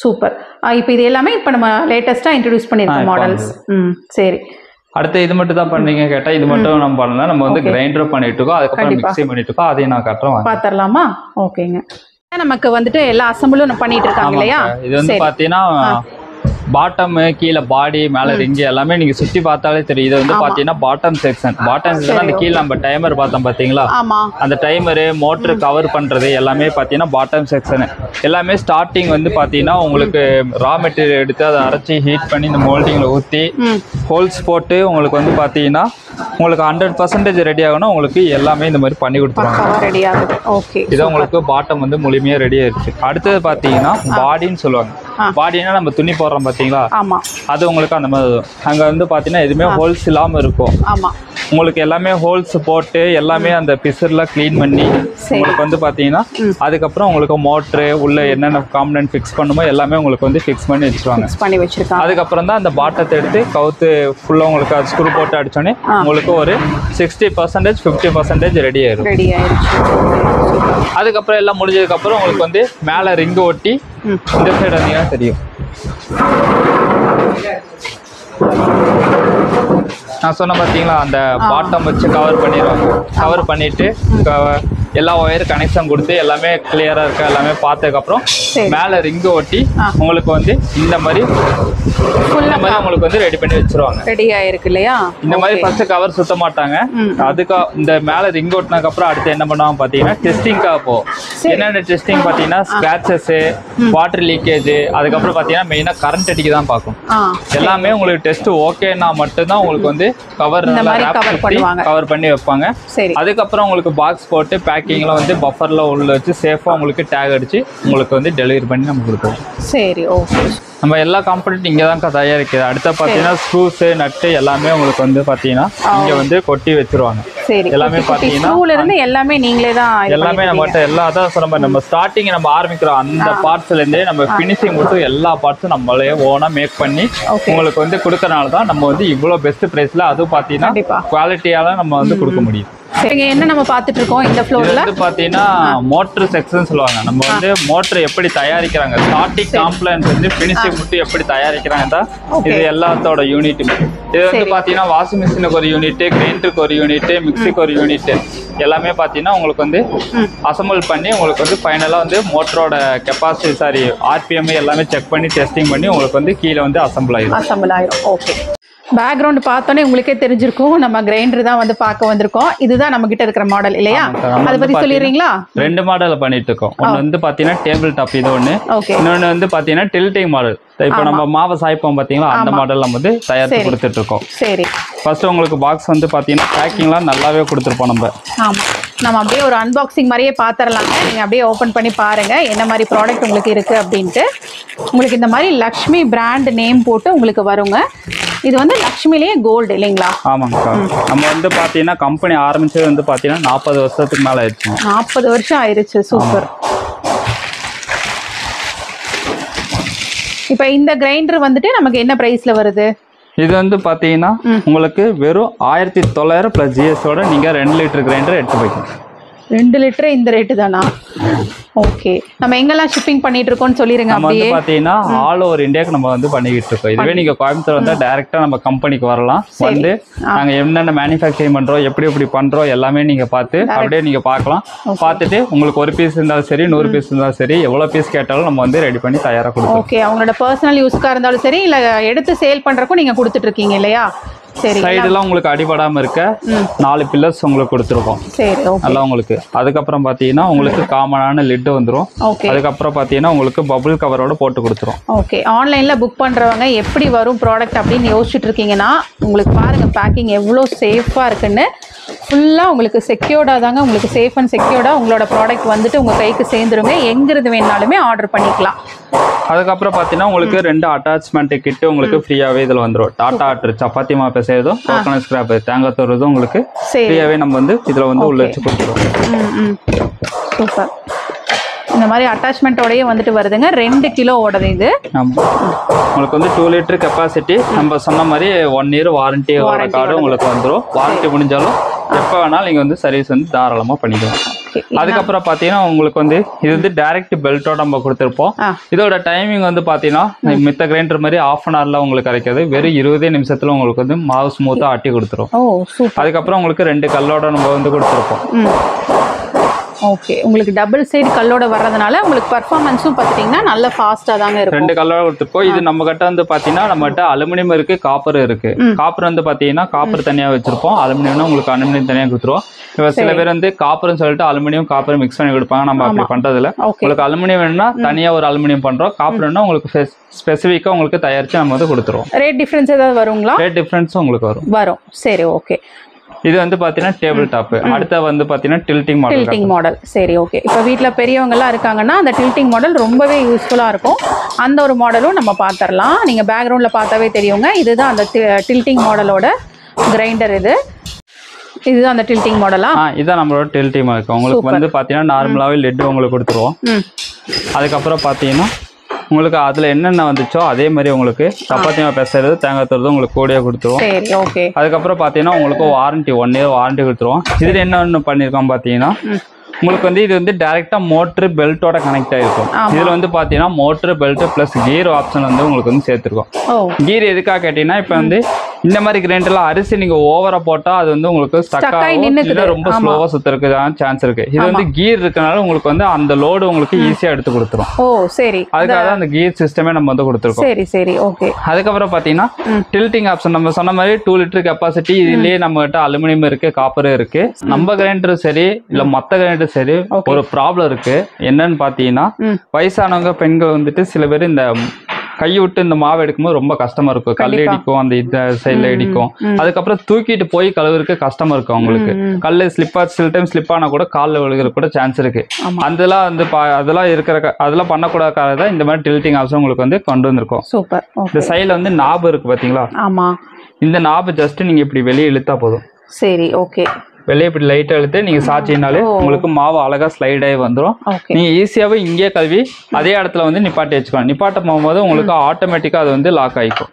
சூப்பர். இப்போ இது எல்லாமே இப்போ நம்ம லேட்டஸ்டா இன்ட்ரடியூஸ் பண்ணிருக்கோம் மாடல்ஸ். சரி, அடுத்து இது மட்டும் தான் பண்ணீங்க கேட்டா இது மட்டும் நம்ம பண்ணல, நம்ம வந்து கிரைண்டர் பண்ணிட்டு இருக்கோம், அதுக்கப்புறம் மிக்ஸி பண்ணிட்டு இருக்கோம், அதையும் நான் காட்டுறேன் பாத்திரலாமா. ஓகேங்க, நமக்கு வந்துட்டு எல்லா அசம்பிளும் பண்ணிட்டு இருக்காங்க இல்லையா. இது வந்து பாத்தீங்கன்னா பாட்டம், கீழே பாடி, மேல ரிங் எல்லாமே நீங்க சுத்தி பார்த்தாலே தெரியும். இது வந்து பாத்தீங்கன்னா பாட்டம் செக்ஷன். பாட்டம் செக்ஷன் அந்த கீழே நம்ம டைமர் பார்த்தோம் பாத்தீங்களா, அந்த டைமரு மோட்டர் கவர் பண்றது எல்லாமே பாத்தீங்கன்னா பாட்டம் செக்ஷன். எல்லாமே ஸ்டார்டிங் வந்து பாத்தீங்கன்னா உங்களுக்கு ரா மெட்டீரியல் எடுத்து அதை அரைச்சி ஹீட் பண்ணி இந்த மோல்டிங்ல ஊற்றி ஹோல்ஸ் போட்டு உங்களுக்கு வந்து பாத்தீங்கன்னா உங்களுக்கு 100% ரெடி ஆகணும். உங்களுக்கு எல்லாமே இந்த மாதிரி பண்ணி கொடுத்துருவாங்க. இது உங்களுக்கு பாட்டம் வந்து முழுமையா ரெடி ஆயிடுச்சு. அடுத்தது பாத்தீங்கன்னா பாடின்னு சொல்லுவாங்க. பாடினா நம்ம துணி போடுறோம் பாத்தீங்களா, அது உங்களுக்கு அந்த மாதிரி அங்க வந்து பாத்தீங்கன்னா எதுவுமே ஹோல்ஸ் இல்லாம இருக்கும். உங்களுக்கு எல்லாமே ஹோல்ஸ் போட்டு எல்லாமே அந்த பிசர்ல கிளீன் பண்ணி உங்களுக்கு வந்து பாத்தீங்கன்னா அதுக்கப்புறம் உங்களுக்கு மோட்டரு உள்ள என்னென்ன காம்பனன்ட் ஃபிக்ஸ் பண்ணுமோ எல்லாமே உங்களுக்கு வந்து ஃபிக்ஸ் பண்ணி வச்சிருவாங்க. அதுக்கப்புறம் தான் அந்த பாட்டத்தை எடுத்து கவுத்து ஃபுல்லா உங்களுக்கு அது ஸ்க்ரூ போட்டு அடிச்சோடனே உங்களுக்கு ஒரு 60% 50% ரெடி ஆயிடும். அதுக்கப்புறம் எல்லாம் முடிஞ்சதுக்கு அப்புறம் உங்களுக்கு வந்து மேல ரிங் ஒட்டி இந்த சைடு வந்தீங்கன்னா தெரியும். நான் சொன்ன பார்த்தீங்களா அந்த பாட்டம் வச்சு கவர் பண்ணிடுவாங்க. கவர் பண்ணிட்டு எல்லா ஒயர் கனெக்ஷன் கொடுத்து எல்லாமே கிளியரா இருக்கா எல்லாமே பார்த்ததுக்கப்புறம் மேலே ரிங்கு ஒட்டி உங்களுக்கு வந்து இந்த மாதிரி உங்களுக்கு வந்து ரெடி பண்ணி வச்சிருவாங்க. ரெடி ஆயிருக்கு இல்லையா. இந்த மாதிரி ஃபர்ஸ்ட் கவர் சுத்த மாட்டாங்க. அதுக்கு இந்த மேலே ரிங் ஒட்டினதுக்கு அப்புறம் அடுத்து என்ன பண்ணுவாங்க பார்த்தீங்கன்னா டெஸ்டிங்காக போகும். என்னென்ன டெஸ்டிங் பார்த்தீங்கன்னா ஸ்கிராச்சஸ், வாட்டர் லீக்கேஜ், அதுக்கப்புறம் பார்த்தீங்கன்னா மெயினாக கரண்ட் அடிக்க தான் பார்க்கும். எல்லாமே உங்களுக்கு டெஸ்ட் ஓகேன்னா மட்டும்தான் உங்களுக்கு வந்து கவர் கவர் பண்ணி வைப்பாங்க. அதுக்கப்புறம் உங்களுக்கு பாக்ஸ் போட்டு பேக்கிங்ல வந்து பஃபர்ல உள்ள வச்சு சேஃபா உங்களுக்கு டேக் அடிச்சு உங்களுக்கு வந்து டெலிவரி பண்ணி நம்ம கொடுப்போம். சரி, ஓகே. நம்ம எல்லா காம்பனன்ட் இங்கே தான் தயாரிக்குது. அடுத்த பார்த்தீங்கன்னா ஸ்க்ரூஸ், நட்டு எல்லாமே உங்களுக்கு வந்து பார்த்தீங்கன்னா இங்கே வந்து கொட்டி வச்சிருவாங்க. எல்லாமே பார்த்தீங்கன்னா எல்லாமே நீங்களே தான் எல்லாமே நம்மகிட்ட எல்லா அதான் சொன்ன நம்ம ஸ்டார்டிங் நம்ம ஆரம்பிக்கிறோம் அந்த பார்ட்ஸ்ல இருந்தே நம்ம ஃபினிஷிங் மட்டும் எல்லா பார்ட்ஸும் நம்மளே ஓனா மேக் பண்ணி உங்களுக்கு வந்து கொடுக்கறனால தான் நம்ம வந்து இவ்வளோ பெஸ்ட் ப்ரைஸ்ல அதுவும் பார்த்தீங்கன்னா குவாலிட்டியால நம்ம வந்து கொடுக்க முடியும். என்ன நம்ம பார்த்துட்டு இருக்கோம் இந்த ஃப்ளோர்ல வந்து பாத்தீங்கன்னா மோட்டர் செக்ஷன் சொல்லுவாங்க. நம்ம வந்து மோட்டர் எப்படி தயாரிக்கிறாங்க, ஸ்டார்டிங் காம்ப்ளைன்ஸ் வந்து ஃபினிஷிங் மட்டும் எப்படி தயாரிக்கிறாங்க இது எல்லாத்தோட யூனிட். இது வந்து பாத்தீங்கன்னா வாஷிங் மிஷினுக்கு ஒரு யூனிட், கிரைண்டருக்கு ஒரு யூனிட், மிக்சிக்கு ஒரு யூனிட் எல்லாமே பாத்தீங்கன்னா உங்களுக்கு வந்து அசம்பிள் பண்ணி உங்களுக்கு வந்து ஃபைனலா வந்து மோட்டரோட கெப்பாசிட்டி ஆர்பிஎம் எல்லாமே செக் பண்ணி டெஸ்டிங் பண்ணி உங்களுக்கு வந்து கீழே வந்து அசம்பிள் ஆயிடும். ஓகே, பேக்ரவுண்ட் பார்த்தோன்னே உங்களுக்கே தெரிஞ்சிருக்கும் நம்ம கிரைண்டர் தான் வந்து பார்க்க வந்திருக்கோம். இதுதான் நம்ம கிட்ட இருக்கிற மாடல் இல்லையா, அதை பத்தி சொல்லிடுறீங்களா? 2 மாடல் பண்ணிட்டு இருக்கோம். ஒன்னு வந்து பாத்தீங்கன்னா டேபிள் டாப், இது ஒண்ணு. இன்னொன்னு வந்து பாத்தீங்கன்னா டில்டிங் மாடல். இப்போ நம்ம மாவை சாய்ப்போம் பாத்தீங்களா, அந்த மாடல் நம்ம வந்து தயாரித்து கொடுத்துட்டு இருக்கோம். சரி, ஃபர்ஸ்ட் உங்களுக்கு பாக்ஸ் வந்து பாத்தீங்கன்னா பேக்கிங்லாம் நல்லாவே கொடுத்துருப்போம் நம்ம. நம்ம அப்படியே ஒரு அன்பாக்சிங் மாதிரியே பார்த்துடலாங்க. நீங்கள் அப்படியே ஓப்பன் பண்ணி பாருங்கள் என்ன மாதிரி ப்ராடக்ட் உங்களுக்கு இருக்குது அப்படின்ட்டு. உங்களுக்கு இந்த மாதிரி லக்ஷ்மி பிராண்ட் நேம் போட்டு உங்களுக்கு வருங்க. இது வந்து லக்ஷ்மிலேயே கோல்டு இல்லைங்களா? ஆமாங்கக்கா. நம்ம வந்து பார்த்தீங்கன்னா கம்பெனி ஆரம்பிச்சது வந்து பார்த்தீங்கன்னா 40 வருஷத்துக்கு மேலே ஆயிடுச்சு. 40 வருஷம் ஆயிடுச்சு. சூப்பர். இப்போ இந்த கிரைண்டர் வந்துட்டு நமக்கு என்ன ப்ரைஸில் வருது? இது வந்து பார்த்தீங்கன்னா உங்களுக்கு வெறும் 1900 + GST நீங்கள் 2 லிட்டர் கிரைண்டர் எடுத்து போய்க்கலாம். 2 லிட்டர் இந்த ரேட்டு தானா? ஓகே, நம்ம எங்கெல்லாம் ஷிப்பிங் பண்ணிட்டு இருக்கோம்னு சொல்லிருங்க. நம்ம வந்து பாத்தீங்கன்னா ஆல் ஓவர் இந்தியாக்கு நம்ம வந்து பண்ணிக்கிட்டு இருக்கோம். இதுவே நீங்க கோயம்புத்தூர் வந்தா டைரக்டா நம்ம கம்பெனிக்கு வரலாம். வந்து நாங்க என்னென்ன மேனுஃபேக்சரிங் பண்றோம், எப்படி பண்றோம் எல்லாமே நீங்க பார்த்து அப்படியே நீங்க பார்க்கலாம். பார்த்துட்டு உங்களுக்கு ஒரு பீஸ் இருந்தாலும் சரி, 100 பீஸ் இருந்தாலும் சரி, எவ்வளவு பீஸ் கேட்டாலும் நம்ம வந்து ரெடி பண்ணி தயாரா கொடுப்போம். ஓகே, அவங்களோட பர்சனல் யூஸ்க்கா இருந்தாலும் சரி, இல்ல எடுத்து சேல் பண்றதுக்கும் நீங்க கொடுத்துட்டு இருக்கீங்க இல்லையா? சரி, சைடுலாம் உங்களுக்கு அடிபடாம இருக்க 4 பில்லர்ஸ் உங்களுக்கு கொடுத்துருக்கோம். சரி, ஓகே. நல்லா உங்களுக்கு அதுக்கப்புறம் பாத்தீங்கன்னா உங்களுக்கு காமனான லிட் வந்துரும். அதுக்கப்புறம் பாத்தீங்கன்னா உங்களுக்கு பபிள் கவரோட போட்டு கொடுத்துரும். ஓகே, ஆன்லைன்ல புக் பண்றவங்க எப்படி வரும் ப்ராடக்ட் அப்படின்னு யோசிச்சுட்டு இருக்கீங்கன்னா உங்களுக்கு பாருங்க பேக்கிங் எவ்வளோ சேஃபா இருக்குன்னு. ஃபுல்லா உங்களுக்கு செக்யூர்டா தாங்க, உங்களுக்கு சேஃப் அண்ட் செக்யூர்டா உங்களோட ப்ராடக்ட் வந்துட்டு உங்க கைக்கு சேர்ந்துருங்க. எங்கிருந்து வேணாலுமே ஆர்டர் பண்ணிக்கலாம். அதுக்கப்புறம் பாத்தீங்கன்னா உங்களுக்கு 2 அட்டாச்மெண்ட் கிட் உங்களுக்கு ஃப்ரீயாவே இதுல வந்துரும். டாடா ஆர்டர், சப்பாத்தி மாவு பிசையதும், கோகனட் ஸ்கிராப், தேங்காய் துருவதும் உங்களுக்கு ஃப்ரீயாவே நம்ம வந்து இதுல வந்து உள்ள வச்சு கொடுத்துருவோம். சூப்பர். இந்த மாதிரி அட்டாச்மெண்ட்டோடயே வந்துட்டு வருதுங்க. 2 கிலோவோடது இது. உங்களுக்கு வந்து 2 லிட்டர் கெப்பாசிட்டி. நம்ம சொன்ன மாதிரி 1 இயர் வாரண்டி கார்டு உங்களுக்கு வந்துடும். வாரண்டி முடிஞ்சாலும் எப்போ வேணாலும் நீங்கள் வந்து சர்வீஸ் வந்து தாராளமாக பண்ணிக்கலாம். ஓகே. அதுக்கப்புறம் பாத்தீங்கன்னா உங்களுக்கு வந்து இது வந்து டைரக்ட் பெல்ட்டோட நம்ம கொடுத்துருப்போம். இதோட டைமிங் வந்து பாத்தீங்கன்னா மித்த கிரைண்டர் மாதிரி ½ அன் ஹவர்ல உங்களுக்கு கிடைக்காது, வெறும் 20 நிமிஷத்துல உங்களுக்கு வந்து மாவு ஸ்மூத்தா ஆட்டி கொடுத்துரும். அதுக்கப்புறம் உங்களுக்கு 2 கல்லோட நம்ம வந்து கொடுத்துருப்போம். ஓகே, உங்களுக்கு டபுள் சைடு கல்லோட வர்றதுனால உங்களுக்கு பெர்ஃபார்மன்ஸும் பார்த்துட்டீங்கன்னா நல்ல ஃபாஸ்ட்டாக தாங்க இருக்கும். 2 கல்லோட கொடுத்துருக்கோம். இது நம்ம கிட்ட வந்து பார்த்தீங்கன்னா நம்மகிட்ட அலுமினியம் இருக்கு, காப்பர் இருக்கு. காப்பர் வந்து பார்த்தீங்கன்னா காப்பர் தனியாக வச்சிருப்போம், அலுமினியம்னா உங்களுக்கு அலுமினியம் தனியாக கொடுத்துருவோம். இப்போ சில பேர் வந்து காப்பர்னு சொல்லிட்டு அலுமினியம் காப்பர் மிக்ஸ் பண்ணி கொடுப்பாங்க, நம்ம அப்படி பண்றதுல. உங்களுக்கு அலுமினியம் வேணும்னா தனியாக ஒரு அலுமினியம் பண்றோம், காப்பர் வேணும்னா உங்களுக்கு ஸ்பெசிஃபிக்காக உங்களுக்கு தயாரிச்சு நம்ம வந்து கொடுத்துருவோம். ரேட் டிஃபரன்ஸ் ஏதாவது வருங்களா? ரேட் டிஃபரன்ஸும் உங்களுக்கு வரும். சரி, ஓகே. இது வந்து பாத்தீங்கன்னா டேபிள் டாப். அடுத்து வந்து பாத்தீங்கன்னா டில்டிங் மாடல். சரி, ஓகே. இப்போ வீட்ல பெரியவங்க எல்லாம் இருக்காங்கன்னா அந்த டில்டிங் மாடல் ரொம்பவே யூஸ்ஃபுல்லா இருக்கும். அந்த ஒரு மாடலும் நம்ம பாத்திரலாம். நீங்க பேக்ரவுண்ட்ல பார்த்தாவே தெரியுங்க, இதுதான் அந்த டில்டிங் மாடலோட கிரைண்டர். இதுதான் அந்த டில்டிங் மாடலா? இதுதான் நம்மளோட டில்டிங் மாடல். உங்களுக்கு வந்து பாத்தீங்கன்னா நார்மலாவே லெட் உங்களுக்கு கொடுத்துருவோம். அதுக்கப்புறம் பாத்தீங்கன்னா உங்களுக்கு அதுல என்னென்ன வந்துச்சோ அதே மாதிரி உங்களுக்கு சப்பாத்தி மாவு பேசுறது, தேங்காய் துறது உங்களுக்கு கூடயே கொடுத்துருவோம். அதுக்கப்புறம் பாத்தீங்கன்னா உங்களுக்கு வாரண்டி 1 இயர் வாரண்டி கொடுத்துருவோம். இதுல என்ன பண்ணிருக்கோம் பாத்தீங்கன்னா உங்களுக்கு வந்து இது வந்து டைரக்டா மோட்டர் பெல்ட்டோட கனெக்ட் ஆயிருக்கும். இதுல வந்து பாத்தீங்கன்னா motor belt plus gear option வந்து உங்களுக்கு வந்து சேர்த்திருக்கோம். கியர் எதுக்காக கேட்டீங்கன்னா இப்ப வந்து இந்த மாதிரி கிரைண்டர்ல அரிசி நீங்க ஓவரா போட்டா அது வந்து உங்களுக்கு ஸ்டக் ஆகும், இல்ல ரொம்ப ஸ்லோவா சுத்துறதுக்கான சான்ஸ் இருக்கு. இது வந்து கியர் இருக்கனால உங்களுக்கு வந்து அந்த லோடு உங்களுக்கு ஈஸியா எடுத்து கொடுத்துரும். அதுக்காக அந்த கியர் சிஸ்டமே நம்ம வந்து கொடுத்துருக்கோம். அதுக்கப்புறம் பாத்தீங்கன்னா டில்டிங் ஆப்ஷன் நம்ம சொன்ன மாதிரி 2 லிட்டர் கெப்பாசிட்டி. இதுலயே நம்ம கிட்ட அலுமினியம் இருக்கு, காப்பர் இருக்கு. நம்ம கிரைண்டர் சரி இல்ல மத்த கிரைண்டர் சரி ஒரு ப்ராப்ளம் இருக்கு. என்னன்னு பாத்தீங்கன்னா வயசானவங்க பெண்கள் வந்துட்டு சில பேர் இந்த கை விட்டு இந்த மாவு எடுக்கும்போது ரொம்ப கஷ்டமா இருக்கும், கல் இடிக்கும், அந்த இந்த சைட்ல இடிக்கும். அதுக்கப்புறம் தூக்கிட்டு போய் கழுவுறதுக்கு கஷ்டமா இருக்கும் அவங்களுக்கு. கல்லு சில டைம் ஸ்லிப் ஆனா கூட காலில் விழுகிற கூட சான்ஸ் இருக்கு. அதெல்லாம் வந்து அதெல்லாம் பண்ணக்கூடாத இந்த மாதிரி டில்டிங் ஆப்ஷன் உங்களுக்கு வந்து கொண்டு வந்திருக்கோம். இந்த சைட்ல வந்து நாபு இருக்கு பாத்தீங்களா? இந்த நாபு ஜஸ்ட் நீங்க இப்படி வெளியே இழுத்தா போதும். சரி, ஓகே. வெளியே இப்படி லைட்டா இழுத்து நீங்க சாச்சினாலே உங்களுக்கு மாவு அழகா ஸ்லைட் ஆகி வந்துடும். நீங்க ஈஸியாவே இங்கே கழுவி அதே இடத்துல வந்து நிப்பாட்டி வச்சுக்கலாம். நிப்பாட்ட போகும்போது உங்களுக்கு ஆட்டோமேட்டிக்கா அது வந்து லாக் ஆயிக்கும்.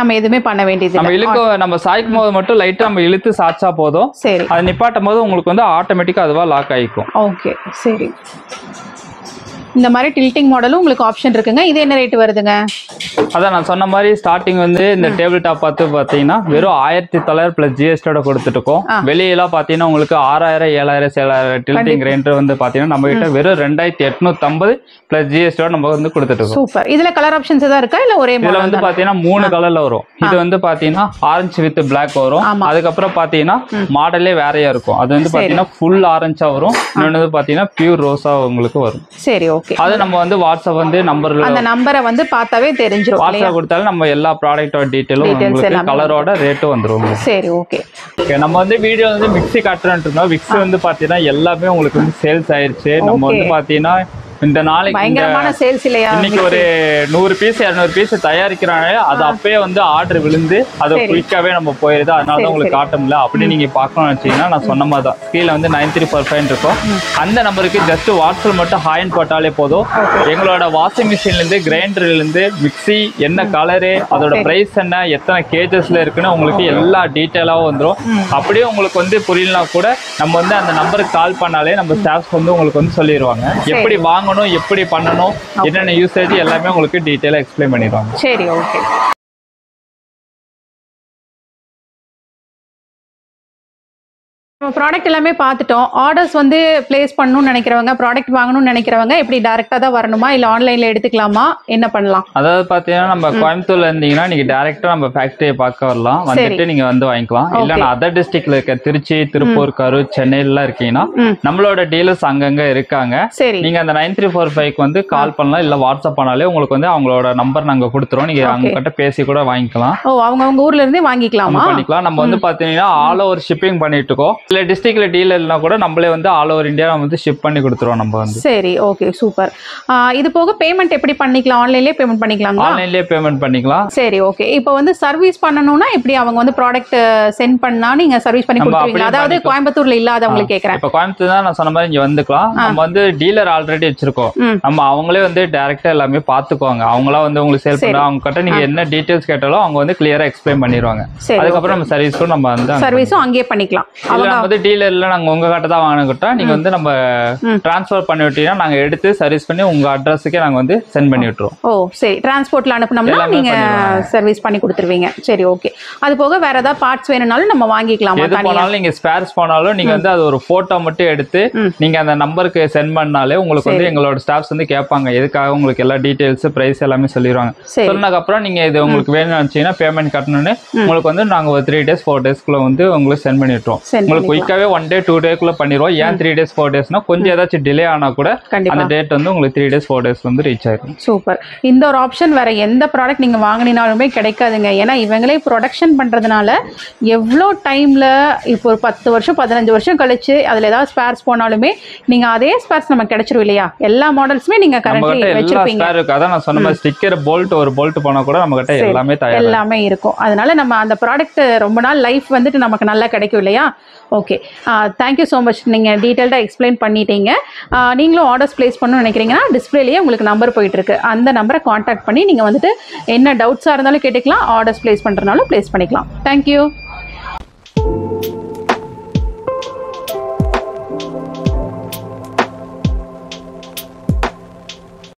நம்ம எதுவுமே பண்ண வேண்டியது, நம்ம சாய்க்கும் போது மட்டும் லைட்டா நம்ம இழுத்து சாச்சா போதும். அது நிப்பாட்டும் போது உங்களுக்கு வந்து ஆட்டோமேட்டிக்கா அதுவா லாக் ஆயிக்கும். ஓகே, சரி. இந்த மாதிரி டில்டிங் மாடலும் உங்களுக்கு ஆப்ஷன் இருக்குங்க. இது என்ன ரேட் வருதுங்க? அதான் நான் சொன்ன மாதிரி ஸ்டார்டிங் வந்து இந்த டேபிள் டாப் பார்த்து பார்த்தீங்கன்னா வெறும் 1900 பிளஸ் ஜிஎஸ்டியோட கொடுத்துட்டு இருக்கோம். வெளியெல்லாம் பார்த்தீங்கன்னா உங்களுக்கு 6000, 7000, 7000 டில்டிங் கிரைண்டர் வந்து பார்த்தீங்கன்னா நம்ம கிட்ட வெறும் 2850 பிளஸ் ஜிஎஸ்டியோட நம்ம வந்து கொடுத்துட்டு இருக்கோம். சூப்பர். இதுல கலர் ஆப்ஷன்ஸ் ஏதாவது இருக்கா இல்ல ஒரே இதுல வந்து பார்த்தீங்கன்னா 3 கலர்ல வரும். இது வந்து பார்த்தீங்கன்னா ஆரஞ்சு வித் பிளாக் வரும். அதுக்கப்புறம் பார்த்தீங்கன்னா மாடலே வேறையா இருக்கும். அது வந்து பார்த்தீங்கன்னா ஃபுல் ஆரஞ்சா வரும். இன்னொன்று வந்து பார்த்தீங்கன்னா பியூர் ரோஸா உங்களுக்கு வரும். சரி, ஓகே. அது நம்ம வந்து வாட்ஸ்அப் வந்து அந்த நம்பரை வந்து பார்த்தாவே தெரிஞ்சிரும். வாட்ஸ்அப் கொடுத்தாலும் நம்ம எல்லா ப்ராடக்ட்டோட டீடைலும் உங்களுக்கு கலரோட ரேட்டும் வந்துரும். சரி, ஓகே. நம்ம வந்து வீடியோ வந்து மிக்ஸி காட்டுறோம்னு இருந்தோம். மிக்ஸி வந்து பாத்தீங்கன்னா எல்லாமே உங்களுக்கு வந்து சேல்ஸ் ஆயிருச்சு. நம்ம வந்து பாத்தீங்கன்னா இந்த நாளைக்கு பயங்கரமான சேல்ஸ் இல்லையா? இன்னைக்கு ஒரு 100 பீஸ் 200 பீஸ் தயாரிக்கிறாங்க. அது அப்பயே வந்து ஆர்டர் விழுந்து அது குயிக்காவே நம்ம போயிருது. அதனால தான் உங்களுக்கு காட்ட முடியல. அப்படி நீங்க பார்க்கணும்னு வச்சீங்கன்னா நான் சொன்ன மாதிரி தான் கீழே வந்து 9345 இருக்கும். அந்த நம்பருக்கு ஜஸ்ட் வாட்ஸ்அப் மட்டும் ஹாய்னு போட்டாலே போதும். எங்களோட வாஷிங் மிஷின்ல இருந்து கிரைண்டர்ல இருந்து மிக்ஸி என்ன கலரு, அதோட பிரைஸ் என்ன, எத்தனை கேஜஸ்ல இருக்குன்னு உங்களுக்கு எல்லா டீட்டெயிலாவும் வந்துடும். அப்படியே உங்களுக்கு வந்து புரியலனா கூட நம்ம வந்து அந்த நம்பருக்கு கால் பண்ணாலே நம்ம ஸ்டாஃப்ஸ் வந்து உங்களுக்கு வந்து சொல்லிடுவாங்க. எப்படி வாங்கணும், எப்படி பண்ணணும், என்னென்ன யூசேஜ் எல்லாமே உங்களுக்கு டீடைலா எக்ஸ்பிளைன் பண்ணிடுவாங்க. சரி, ஓகே. நம்ம ப்ராடக்ட் எல்லாமே பார்த்துட்டோம். ஆர்டர்ஸ் வந்து பிளேஸ் பண்ணணும்னு நினைக்கிறவங்க, ப்ராடக்ட் வாங்கணும்னு நினைக்கிறவங்க எப்படி டைரக்டா தான் வரணுமா இல்ல ஆன்லைன்ல எடுத்துக்கலாமா, என்ன பண்ணலாம்? அதாவது பாத்தீங்கன்னா நம்ம கோயம்புத்தூர்ல இருந்தீங்கன்னா நீங்க டைரக்டா நம்ம ஃபேக்டரியை பார்க்க வரலாம், வந்துட்டு நீங்க வந்து வாங்கிக்கலாம். இல்ல அதர் டிஸ்ட்ரிக்ட்ல இருக்க திருச்சி, திருப்பூர், கரூர், சென்னையில இருக்கீங்கன்னா நம்மளோட டீலர்ஸ் அங்கங்க இருக்காங்க. நீங்க அந்த 9345 வந்து கால் பண்ணலாம், இல்ல வாட்ஸ்அப் பண்ணாலே உங்களுக்கு வந்து அவங்களோட நம்பர் நாங்க கொடுத்துருவோம். நீங்க அவங்க கிட்ட பேசி கூட வாங்கிக்கலாம். அவங்க ஊர்ல இருந்தே வாங்கிக்கலாம். நம்ம வந்து பாத்தீங்கன்னா ஆல் ஓவர் ஷிப்பிங் பண்ணிட்டு இருக்கோம். இல்ல டிஸ்ட்ரிக்ட்ல டீலர்னா கூட நம்மளே வந்து ஆல் ஓவர் இந்தியா வந்து ஷிப் பண்ணி கொடுத்துருவோம் நம்ம வந்து. சரி, ஓகே, சூப்பர். இது போக பேமெண்ட் எப்படி பண்ணிக்கலாம்? ஆன்லைன்லயே பேமெண்ட் பண்ணிக்கலாங்களா? ஆன்லைன்லயே பேமெண்ட் பண்ணிக்கலாம். சரி, ஓகே. இப்போ வந்து சர்வீஸ் பண்ணனும்னா எப்படி அவங்க வந்து ப்ராடக்ட் சென்ட் பண்ணா நீங்க சர்வீஸ் பண்ணி கொடுத்துருவீங்களா? அதாவது கோயம்புத்தூர்ல இல்லாதவங்களுக்கு கேக்குறேன். இப்போ கோயம்புத்தூர் தான் நான் சொன்ன மாதிரி இங்க வந்துக்கலாம். நம்ம வந்து டீலர் ஆல்ரெடி வச்சிருக்கோம். நம்ம அவங்களே வந்து டைரக்டா எல்லாமே பாத்துக்குவாங்க. அவங்களா வந்து உங்களுக்கு சேல் பண்றாங்க. அவங்க கிட்ட நீங்க என்ன டீடைல்ஸ் கேட்டாலும் அவங்க வந்து கிளியரா எக்ஸ்பிளைன் பண்ணிடுவாங்க. அதுக்கப்புறம் நம்ம சர்வீஸும் நம்ம வந்து சர்வீஸும் அங்கேயே பண்ணிக்கலாம். அவங்க வந்து டீலர்ல நாங்க உங்க கிட்ட தான் வாங்கிக்கிட்டா நீங்க வந்து நம்ம டிரான்ஸ்ஃபர் பண்ணி விட்டீங்கன்னா நாங்க எடுத்து சர்வீஸ் பண்ணி உங்க அட்ரஸுக்கே நாங்க வந்து சென்ட் பண்ணி விட்டுருவோம். ஓ சரி, டிரான்ஸ்போர்ட்ல அனுப்புனோம்னா நீங்க சர்வீஸ் பண்ணி கொடுத்துருவீங்க. சரி ஓகே. அது போக வேற ஏதாவது பார்ட்ஸ் வேணும்னாலும் நம்ம வாங்கிக்கலாமா? எது போனாலும் நீங்க ஸ்பேர்ஸ் போனாலும் நீங்க வந்து அது ஒரு போட்டோ மட்டும் எடுத்து நீங்க அந்த நம்பருக்கு சென்ட் பண்ணாலே உங்களுக்கு வந்து எங்களோட ஸ்டாஃப்ஸ் வந்து கேட்பாங்க எதுக்காக, உங்களுக்கு எல்லா டீடைல்ஸ் பிரைஸ் எல்லாமே சொல்லிடுவாங்க. சொன்னதுக்கு அப்புறம் நீங்க இது உங்களுக்கு வேணும்னு நினைச்சீங்கன்னா பேமெண்ட் கட்டணும்னு உங்களுக்கு வந்து நாங்க ஒரு 3 days 4 daysக்குள்ள வந்து உங்களுக்கு சென்ட் பண்ணி விட்டுருவோம். உங்களுக்கு குயிக்காவே 1 day 2 dayக்குள்ள பண்ணிடுவோம். ஏன் 3 days 4 daysனா கொஞ்சம் ஏதாச்சும் டிலே ஆனா கூட அந்த டேட் வந்து உங்களுக்கு 3 days 4 days வந்து ரீச் ஆயிடும். சூப்பர். இந்த ஒரு ஆப்ஷன் வேற எந்த ப்ராடக்ட் நீங்க வாங்கினாலுமே கிடைக்காதுங்க. ஏன்னா இவங்களே ப்ரொடக்ஷன் பண்றதுனால எவ்வளோ டைம்ல இப்போ ஒரு 10 வருஷம் 15 வருஷம் கழிச்சு அதுல ஏதாவது ஸ்பேர்ஸ் போனாலுமே நீங்க அதே ஸ்பேர்ஸ் நமக்கு கிடைச்சிரும் இல்லையா? எல்லா மாடல்ஸுமே நீங்க கரண்ட்லி வச்சிருப்பீங்க. அதான் நான் சொன்ன மாதிரி ஸ்டிக்கர் போல்ட் ஒரு போல்ட் போனா கூட நம்ம கிட்ட எல்லாமே தயாரா எல்லாமே இருக்கும். அதனால நம்ம அந்த ப்ராடக்ட் ரொம்ப நாள் லைஃப் வந்துட்டு நமக்கு நல்லா கிடைக்கும் இல்லையா? Okay, thank you so much. நீங்கள் டீட்டெயில்டாக எக்ஸ்பிளைன் பண்ணிட்டீங்க. நீங்களும் ஆர்டர்ஸ் ப்ளேஸ் பண்ணணும்னு நினைக்கிறீங்கன்னா டிஸ்பிளேலேயே உங்களுக்கு நம்பர் போயிட்டுருக்கு. அந்த நம்பரை காண்டாக்ட் பண்ணி நீங்கள் வந்துட்டு என்ன டவுட்ஸாக இருந்தாலும் கேட்டுக்கலாம், ஆர்டர்ஸ் ப்ளேஸ் பண்ணுறதுனாலும் ப்ளேஸ் பண்ணிக்கலாம். தேங்க்யூ.